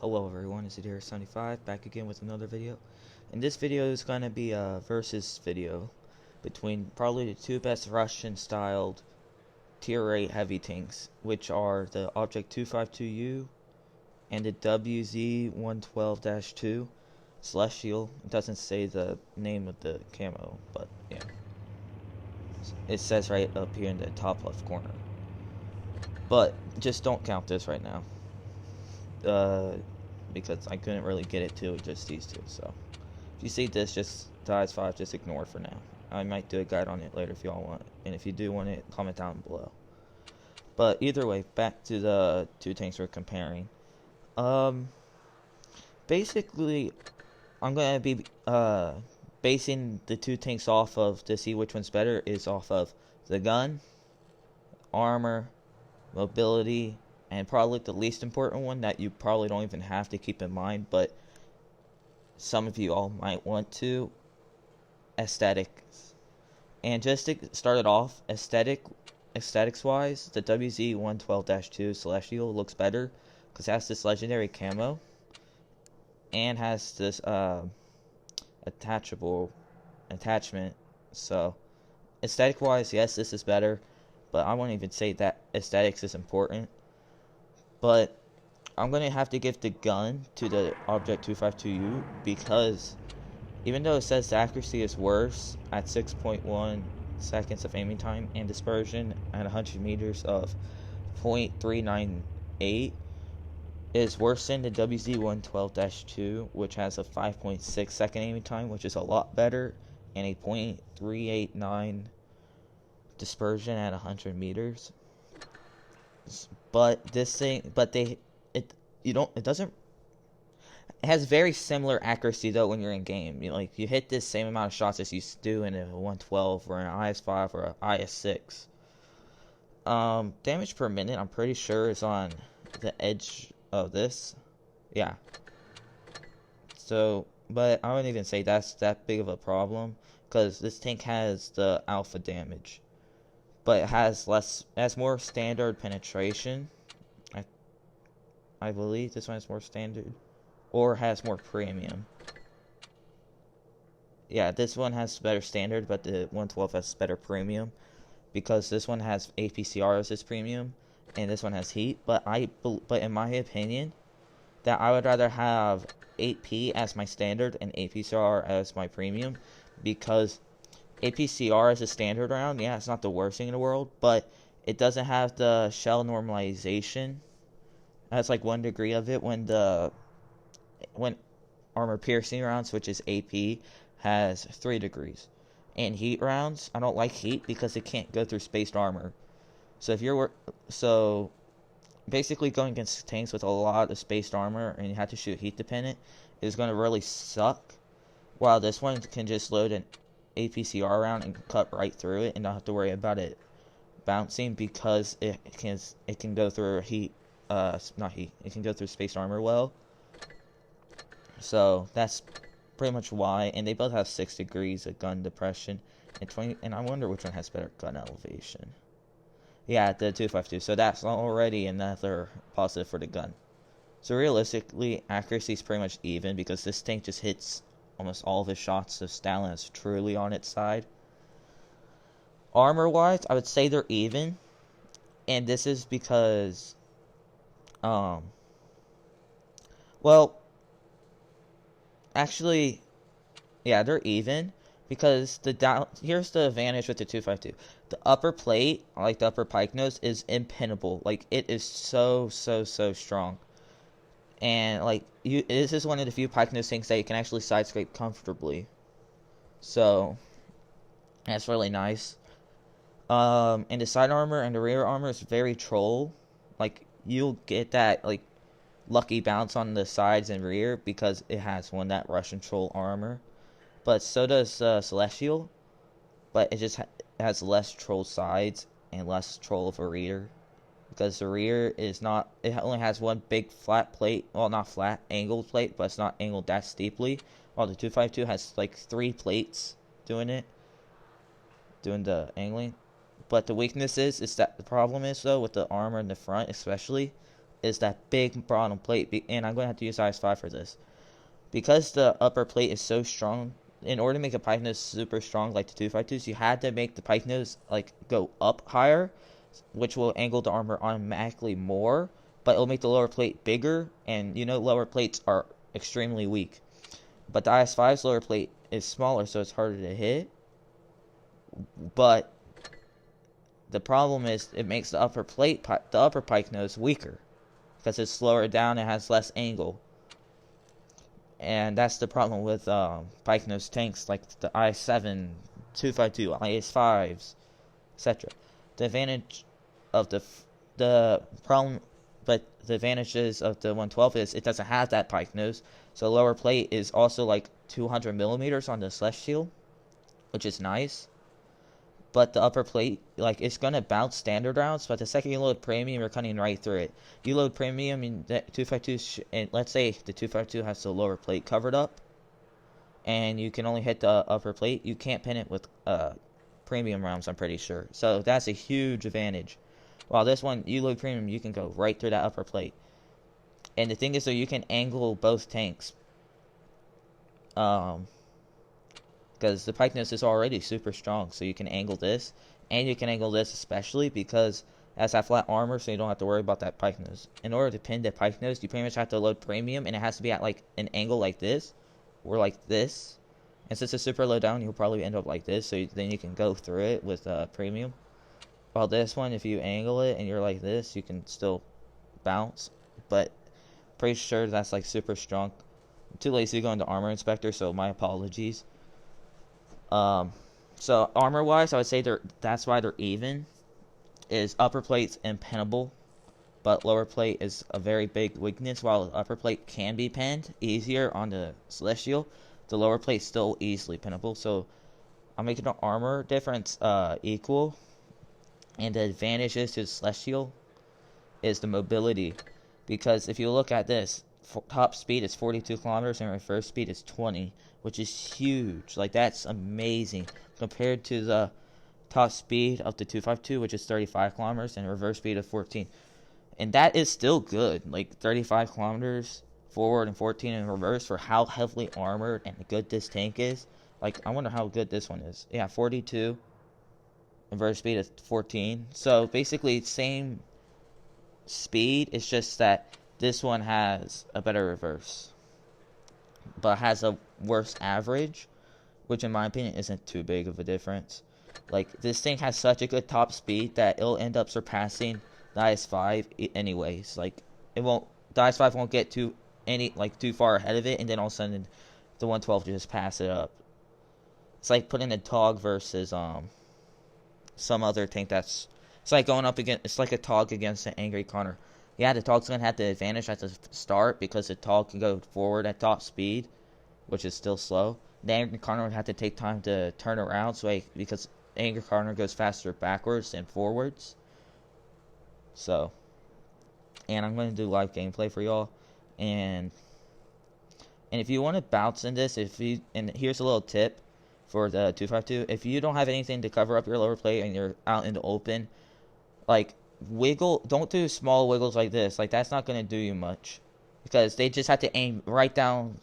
Hello everyone, it's here75 back again with another video. And this video is going to be a versus video between probably the two best Russian styled tier 8 heavy tanks, which are the OBJ-252U and the WZ-112-2 Celestial. It doesn't say the name of the camo, but yeah. It says right up here in the top left corner. But just don't count this right now. Because I couldn't really get it to just these two. So if you see this, just size 5, just ignore it for now. I might do a guide on it later if y'all want, and if you do want it, comment down below. But either way, back to the two tanks we're comparing. Basically, I'm gonna be basing the two tanks off of, to see which one's better, is off of the gun, armor, mobility, and probably the least important one that you probably don't even have to keep in mind, but some of you all might want to, aesthetics. And just to start it off, aesthetics wise, the WZ-112-2 Celestial looks better because it has this legendary camo and has this attachment. So aesthetic wise, yes, this is better, but I won't even say that aesthetics is important. But I'm going to have to give the gun to the OBJ-252U because even though it says the accuracy is worse at 6.1 seconds of aiming time and dispersion at 100 meters of 0.398, is worse than the WZ-112-2, which has a 5.6 second aiming time, which is a lot better, and a 0.389 dispersion at 100 meters. But this thing, it has very similar accuracy though when you're in game. You hit this same amount of shots as you do in a 112 or an IS-5 or an IS-6. Damage per minute, I'm pretty sure, is on the edge of this. Yeah. So, but I wouldn't even say that's that big of a problem because this tank has the alpha damage. But it has more standard penetration. I believe this one is more standard, or has more premium. Yeah, this one has better standard, but the 112 has better premium because this one has APCR as its premium, and this one has heat. But in my opinion, that I would rather have 8P as my standard and APCR as my premium, because APCR is a standard round. Yeah, it's not the worst thing in the world, but it doesn't have the shell normalization. That's like 1 degree of it when armor piercing rounds, which is AP, has 3 degrees. And heat rounds, I don't like heat because it can't go through spaced armor. So basically going against tanks with a lot of spaced armor and you have to shoot heat dependent is going to really suck. While this one can just load an APCR round and cut right through it and not have to worry about it bouncing because it can go through heat, it can go through spaced armor well. So that's pretty much why, and they both have 6 degrees of gun depression and 20, and I wonder which one has better gun elevation. Yeah, the 252, so that's already another positive for the gun. So realistically, accuracy is pretty much even because this tank just hits almost all of his shots, so Stalin is truly on its side. Armor wise, I would say they're even, and this is because well, actually, yeah, they're even because here's the advantage with the 252. The upper plate, like the upper pike nose, is impenetrable. Like, it is so strong. And like this is one of the few pike nose tanks that you can actually side scrape comfortably. So that's really nice. And the side armor and the rear armor is very troll. Like, you'll get that like lucky bounce on the sides and rear because it has that Russian troll armor. But so does Celestial. But it just has less troll sides and less troll of a rear. Because the rear is not, it only has one big flat plate, well, not flat, angled plate, but it's not angled that steeply, while the 252 has like 3 plates doing the angling. But the weakness is that the problem is, though, with the armor in the front especially, is that big bottom plate, and I'm going to have to use IS-5 for this. Because the upper plate is so strong, in order to make a pike nose super strong like the 252s, you had to make the pike nose like go up higher, which will angle the armor automatically more, but it'll make the lower plate bigger, and you know lower plates are extremely weak. But the IS-5's lower plate is smaller, so it's harder to hit. But the problem is it makes the upper pike nose weaker because it's slower down and has less angle. And that's the problem with pike nose tanks like the IS-7, 252, IS-5s, etc. The advantage of the advantages of the 112 is it doesn't have that pike nose, so lower plate is also like 200 millimeters on the Celestial, which is nice. But the upper plate, like, it's gonna bounce standard rounds, but the second you load premium, you're cutting right through it. You load premium in the 252, and let's say the 252 has the lower plate covered up, and you can only hit the upper plate. You can't pin it with premium rounds, I'm pretty sure. So that's a huge advantage. While this one, you load premium, you can go right through that upper plate. And the thing is, though, you can angle both tanks. Because the pike nose is already super strong, so you can angle this, and you can angle this especially because it has that flat armor, so you don't have to worry about that pike nose. In order to pin the pike nose, you pretty much have to load premium, and it has to be at like an angle like this, or like this. And since it's super low down, you'll probably end up like this, so then you can go through it with premium. While this one, if you angle it and you're like this, you can still bounce, but pretty sure that's like super strong. I'm too lazy to go into armor inspector, so my apologies. So armor wise, I would say that's why they're even. Is upper plate's impinnable, but lower plate is a very big weakness. While the upper plate can be pinned easier on the Celestial, the lower plate's still easily pinnable. So I'm making the armor difference equal, and the advantages to the Celestial is the mobility, because if you look at this, top speed is 42 kilometers and reverse speed is 20, which is huge. Like, that's amazing compared to the top speed of the 252, which is 35 kilometers, and reverse speed of 14. And that is still good. Like, 35 kilometers forward and 14 in reverse for how heavily armored and good this tank is. Like, I wonder how good this one is. Yeah, 42. Reverse speed is 14. So, basically, same speed. It's just that this one has a better reverse, but has a worse average, which in my opinion isn't too big of a difference. Like, this thing has such a good top speed that it'll end up surpassing the IS-5 anyways. Like, the IS-5 won't get too far ahead of it, and then all of a sudden the 112 just pass it up. It's like putting a TOG versus some other tank it's like going up against, it's like a TOG against an Angry Connor. Yeah, the TOG's going to have the advantage at the start because the TOG can go forward at top speed, which is still slow. The Angry Connor would have to take time to turn around because Angry Connor goes faster backwards than forwards. So, and I'm going to do live gameplay for y'all. And if you want to bounce in this, and here's a little tip for the 252. If you don't have anything to cover up your lower plate and you're out in the open, like, don't do small wiggles like this. Like, that's not going to do you much, because they just have to aim right down,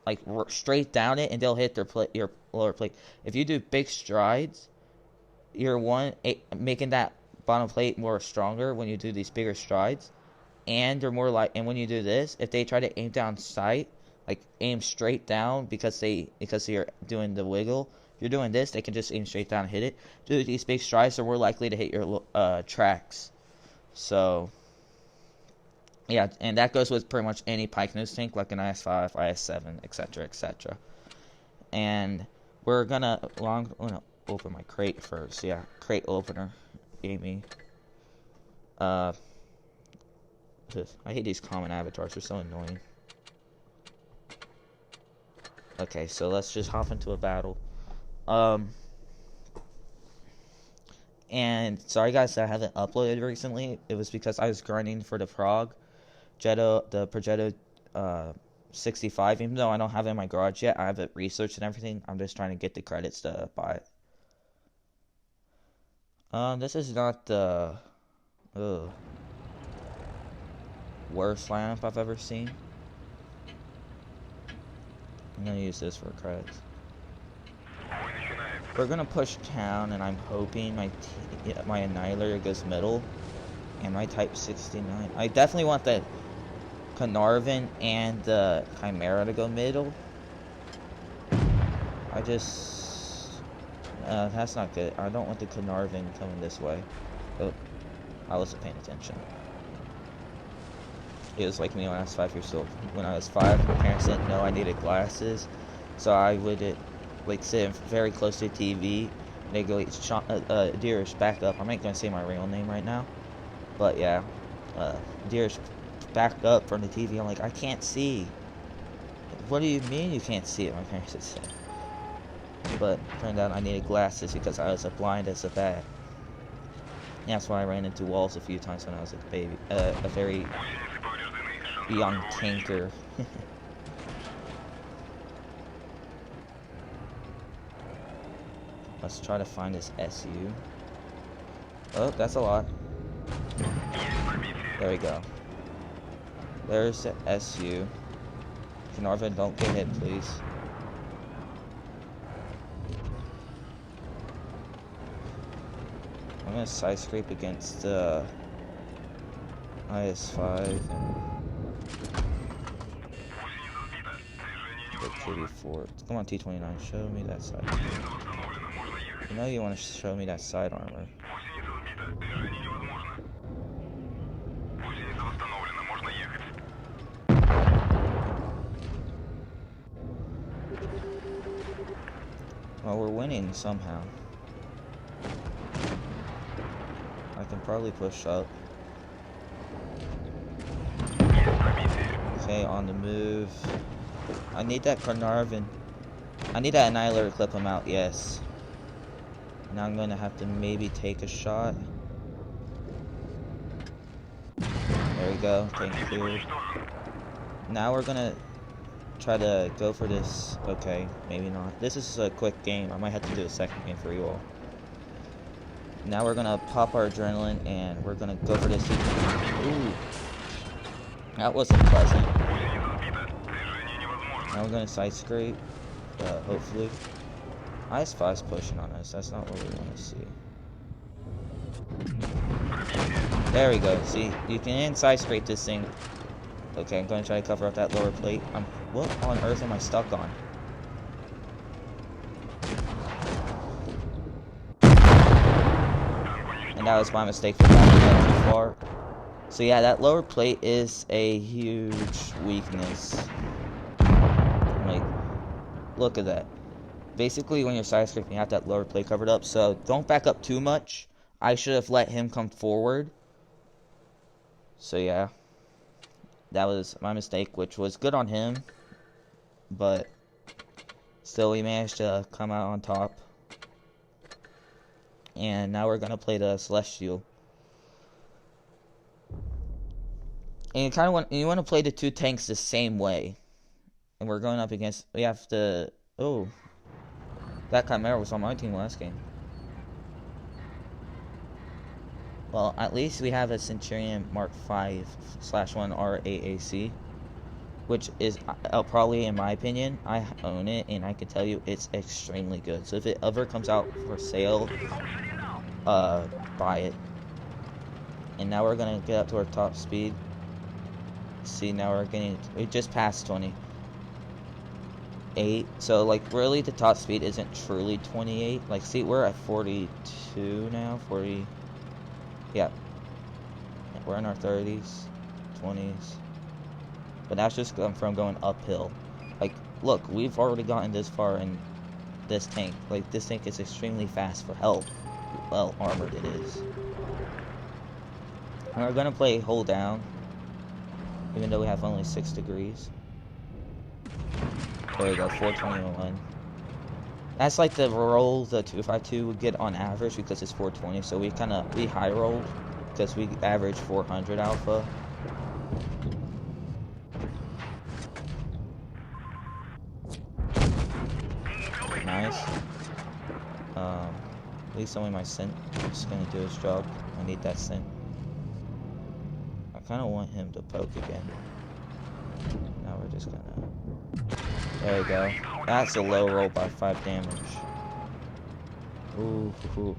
like straight down it, and they'll hit your lower plate. If you do big strides, you're making that bottom plate more stronger when you do these bigger strides, and you're more like, and when you do this, if they try to aim down sight, like aim straight down because you're doing the wiggle, you're doing this, they can just aim straight down and hit it. Do these big strides, they're more likely to hit your tracks. So, yeah, and that goes with pretty much any pike nose tank, like an IS-5, IS-7, etc., etc. And we're gonna open my crate first. Yeah, crate opener, Amy. I hate these common avatars; they're so annoying. Okay, so let's just hop into a battle. And sorry guys that I haven't uploaded recently. It was because I was grinding for the Progetto 65. Even though I don't have it in my garage yet, I have it researched and everything. I'm just trying to get the credits to buy it. This is not the... worst lineup I've ever seen. I'm gonna use this for creds. We're gonna push town, and I'm hoping my Annihilator goes middle, and my Type 69. I definitely want the Carnarvon and the Chimera to go middle. I just... that's not good. I don't want the Carnarvon coming this way. Oh, I wasn't paying attention. It was like me when I was 5 years old. When I was 5, my parents didn't know I needed glasses, so I would like sit very close to the TV, and they go, Dearest, back up. I'm not gonna say my real name right now, but yeah, Dearest, back up from the TV. I'm like, I can't see. What do you mean you can't see it? My parents would say. But turned out I needed glasses because I was as blind as a bat. And that's why I ran into walls a few times when I was a baby, a very young tanker. Let's try to find this SU. Oh, that's a lot. There we go. There's the SU. Carnarvon, don't get hit, please. I'm gonna side scrape against the IS-5 and the KD-4. Come on, T-29, show me that side. You know you want to show me that side armor. Well, we're winning somehow. I can probably push up. Okay, on the move. I need that Carnarvon. I need that Annihilator to clip him out, yes. Now I'm gonna have to maybe take a shot. There we go, tank cleared. Now we're gonna try to go for this. Okay, maybe not. This is a quick game. I might have to do a second game for you all. Now we're gonna pop our adrenaline and we're gonna go for this. Ooh, that wasn't pleasant. Now we're gonna side scrape. Hopefully. IS-5's pushing on us. That's not what we want to see. There we go. See, you can inside scrape this thing. Okay, I'm going to try to cover up that lower plate. What on earth am I stuck on? And that was my mistake for backing up too far. So yeah, that lower plate is a huge weakness. Like, look at that. Basically, when you're side scraping, you have that lower plate covered up. So don't back up too much. I should have let him come forward. So yeah, that was my mistake, which was good on him. But still, we managed to come out on top. And now we're gonna play the Celestial. And you kind of want to play the two tanks the same way. And we're going up against. We have to. Oh. That Chimera was on my team last game. Well, at least we have a Centurion Mark 5/1 RAAC, which is probably, in my opinion, I own it, and I can tell you it's extremely good. So if it ever comes out for sale, buy it. And now we're gonna get up to our top speed. See, now we just passed 28. So like really the top speed isn't truly 28. Like, see, we're at 42 now. 40. Yeah, we're in our 30s, 20s. But that's just from going uphill. Like, look, we've already gotten this far in this tank. Like, this tank is extremely fast for help. Well armored it is. And we're gonna play hold down, even though we have only 6 degrees. There we go, 421. That's like the roll the 252 would get on average because it's 420. So we high rolled because we average 400 alpha. Nice. At least only my synth is gonna do its job. I need that synth. kind of want him to poke again. Now we're just gonna... There we go. That's a low roll by 5 damage. Ooh, ooh.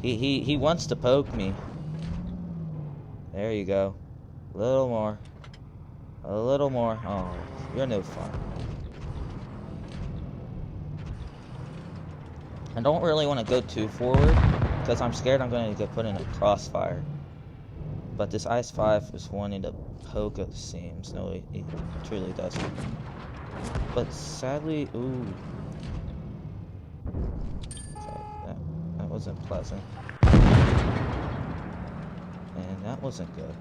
He wants to poke me. There you go. A little more. A little more. Oh, you're no fun. I don't really want to go too forward because I'm scared I'm going to get put in a crossfire. But this IS-5 is wanting to poke at the seams. No, he truly doesn't. But sadly, ooh. Okay, that wasn't pleasant. And that wasn't good.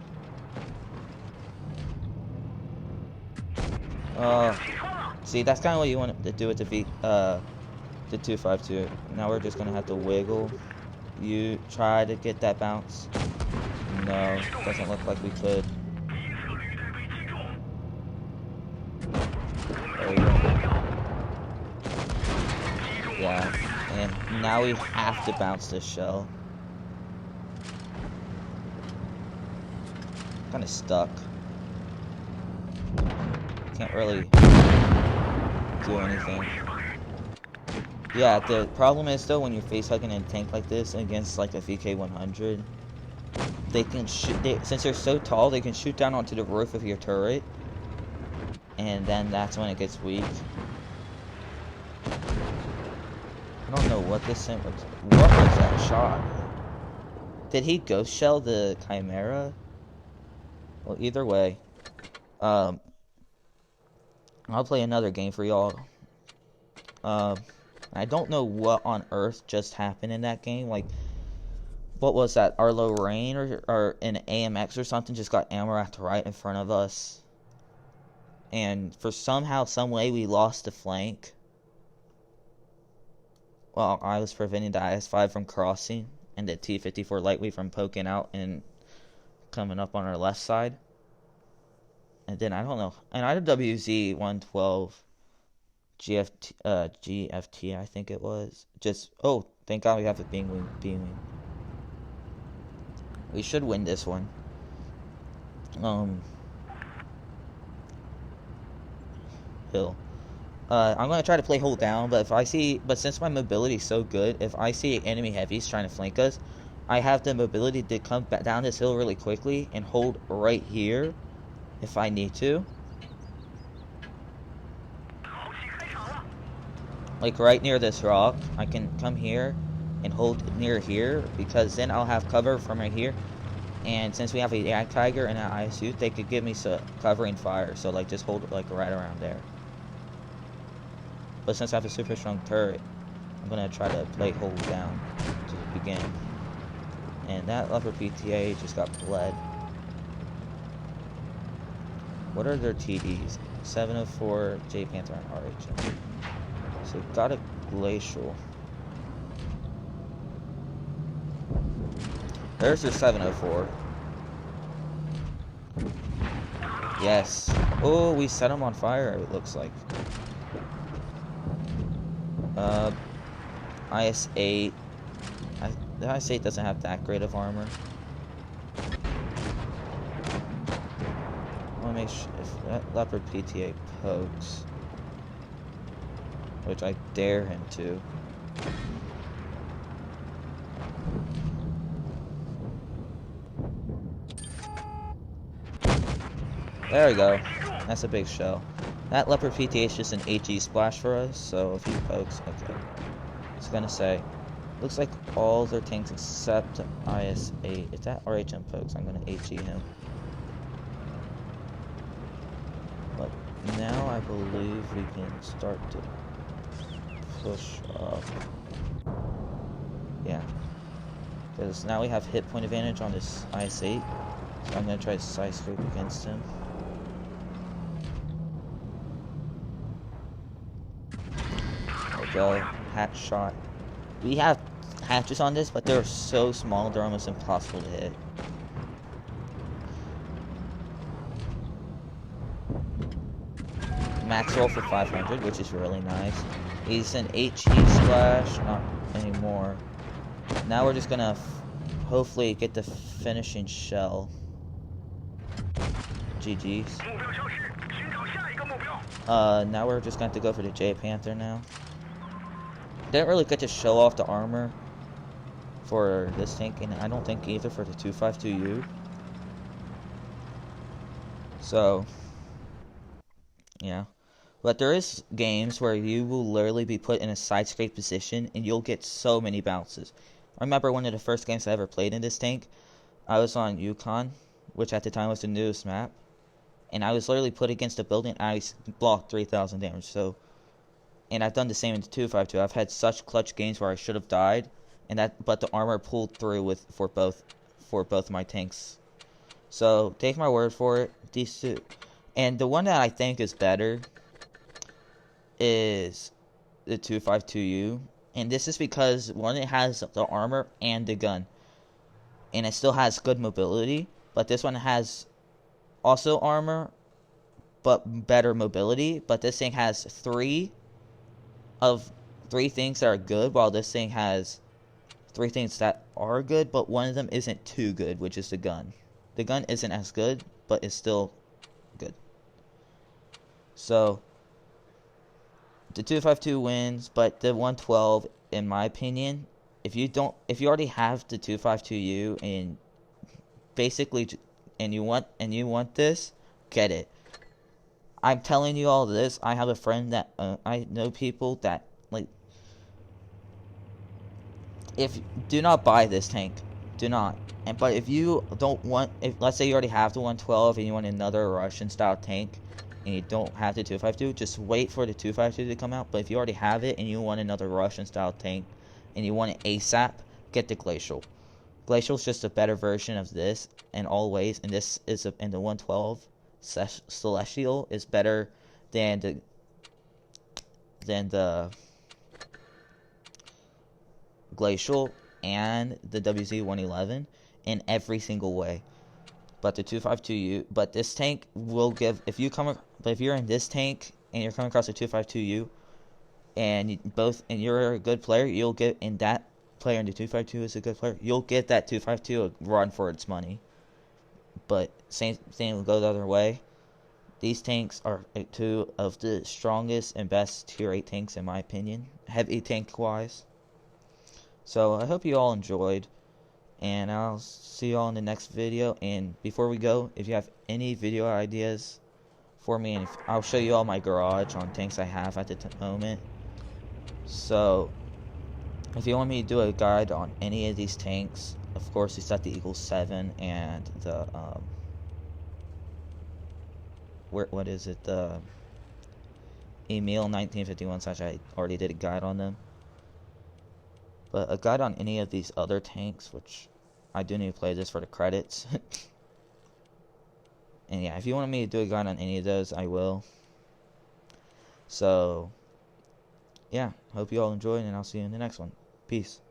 See, that's kind of what you want to do with the 252. Now we're just gonna have to wiggle. You try to get that bounce. No, doesn't look like we could. There we go. Yeah, and now we have to bounce this shell. Kind of stuck. Can't really do anything. Yeah, the problem is though when you're face hugging a tank like this against like a VK-100, they can shoot. Since they're so tall, they can shoot down onto the roof of your turret, and then that's when it gets weak. I don't know what this was. What was that shot? Did he ghost shell the Chimera? Well, either way, I'll play another game for y'all. I don't know what on earth just happened in that game. Like, what was that? Arlo Rain or an AMX or something just got ammo-racked right in front of us. And for somehow, some way, we lost the flank. Well, I was preventing the IS-5 from crossing and the T-54 Lightweight from poking out and coming up on our left side. And then, I don't know. And I had a WZ-112 GFT, I think it was. Just, oh, thank God we have a B-wing. We should win this one. Hill. I'm gonna try to play hold down, but since my mobility is so good, if I see enemy heavies trying to flank us, I have the mobility to come back down this hill really quickly and hold right here if I need to. Like right near this rock, I can come here and hold near here because then I'll have cover from right here. And since we have a Yak Tiger and an ISU, they could give me some covering fire. So like just hold it like right around there. But since I have a super strong turret, I'm gonna try to play hold down to begin. And that leopard PTA just got bled. What are their TDs? 704, J Panther, and RH. So we've got a glacial. There's their 704. Yes. Oh, we set them on fire, it looks like. IS-8. The IS-8 doesn't have that great of armor. I want to make sure if that leopard PTA pokes, which I dare him to. There we go. That's a big shell. That leopard PTA is just an HE splash for us, so if he pokes, okay. I was gonna say, looks like all their tanks except IS-8. If that RHM pokes, I'm gonna HE him. But now I believe we can start to push up. Yeah. Because now we have hit point advantage on this IS-8. So I'm gonna try to side scope against him. Go hatch shot. We have hatches on this, but they're so small they're almost impossible to hit. Max roll for 500, which is really nice. He's an HE splash, not anymore. Now we're just gonna hopefully get the finishing shell. GG's. Now we're just going to go for the J Panther now. Didn't really get to show off the armor for this tank, and I don't think either for the 252U. So, yeah. But there is games where you will literally be put in a side scrape position and you'll get so many bounces. I remember one of the first games I ever played in this tank, I was on Yukon, which at the time was the newest map, and I was literally put against a building and I blocked 3,000 damage. So, and I've done the same in the 252. I've had such clutch games where I should have died, but the armor pulled through for both my tanks. So take my word for it. These two, and the one that I think is better is the 252U, and this is because one, it has the armor and the gun, and it still has good mobility. But this one has also armor, but better mobility. But this thing has three things that are good, while this thing has 3 things that are good, but one of them isn't too good, which is the gun. The gun isn't as good, but it's still good. So the 252 wins, but the 112, in my opinion, if you already have the 252U and basically and you want this, get it. I'm telling you all this. I have a friend that I know people that like. Do not buy this tank, do not. But if you don't want, let's say you already have the 112 and you want another Russian style tank, and you don't have the 252, just wait for the 252 to come out. But if you already have it and you want another Russian style tank, and you want it ASAP, get the Glacial. Glacial's just a better version of this in all ways, and this is in the 112. Celestial is better than the Glacial and the WZ-111 in every single way. But the 252U, but this tank will give, if you're in this tank and you're coming across a 252U and you're a good player, you'll get, in that player in the 252 is a good player, you'll get that 252 a run for its money. But same thing will go the other way. These tanks are 2 of the strongest and best tier 8 tanks in my opinion, heavy tank wise. So I hope you all enjoyed, and I'll see you all in the next video. And before we go, if you have any video ideas for me, and I'll show you all my garage on tanks I have at the moment. So if you want me to do a guide on any of these tanks, of course we set the Eagle 7 and the what is it, the Emil 1951 / I already did a guide on them. But a guide on any of these other tanks, which I do need to play this for the credits. And yeah, if you want me to do a guide on any of those, I will. So yeah, hope you all enjoyed, and I'll see you in the next one. Peace.